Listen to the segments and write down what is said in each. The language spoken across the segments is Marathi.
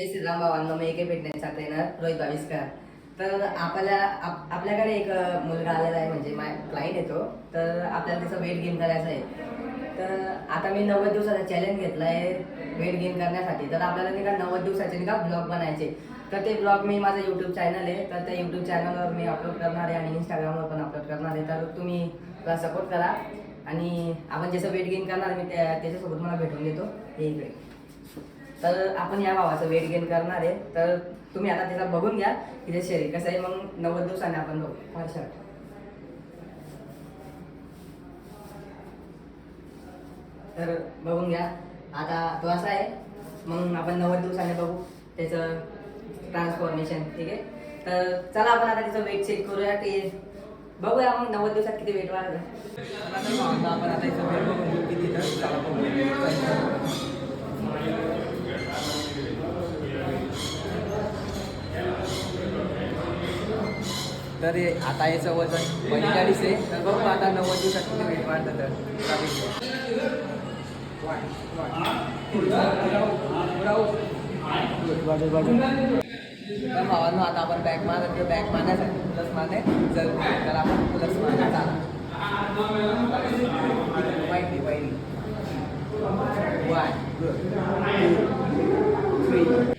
जय श्रीराम भावांनो, मी एके फिटनेसचा ट्रेनर रोहित भाविस्कर. तर आपल्याकडे एक मुलगा आलेला आहे, म्हणजे माय क्लायंट येतो. तर आपल्याला त्याचं वेट गेन करायचं आहे. तर आता मी 90 दिवसाचा चॅलेंज घेतला आहे वेट गेन करण्यासाठी. तर आपल्याला नाही का 90 दिवसाचे नाही का ब्लॉग बनायचे. तर ते ब्लॉग मी माझं यूट्यूब चॅनल आहे, तर त्या यूट्यूब चॅनलवर मी अपलोड करणार आहे आणि इंस्टाग्रामवर पण अपलोड करणार आहे. तर तुम्ही मला सपोर्ट करा आणि आपण जसं वेट गेन करणार मी त्याच्यासोबत मला भेटून देतो हे इकडे. तर आपण या भावाचं वेट गेन करणार आहे. तर तुम्ही आता त्याचा बघून घ्या की ते शरीर कसं आहे, मग 90 दिवसांनी आपण बघू. फार शॉर्ट. तर बघून घ्या आता तो असा आहे, मग आपण 90 दिवसांनी बघू त्याचं ट्रान्सफॉर्मेशन. ठीक आहे, तर चला आपण आता त्याचं वेट चेक करूया. ते बघूया मग 90 दिवसात किती वेट वाढलं. आपण आता याचं वेट बघून किती तर आता याचं वजन 45 आहे. तर बघू आता 90 दिवसात किती वेट वाढतं. तर भावांनो आता आपण बॅक मारत किंवा बॅक मारण्यासाठी प्लस मारणे जरूर आहे. तर आपण प्लस मारणे चालू वाईट 1 2 3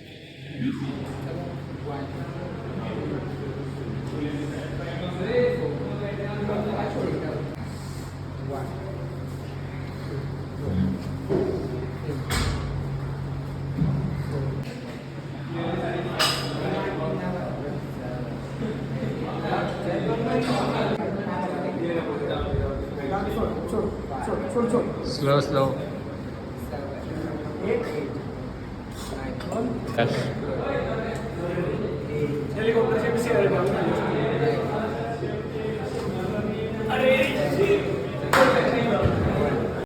Slow. हेलिकॉप्टरचे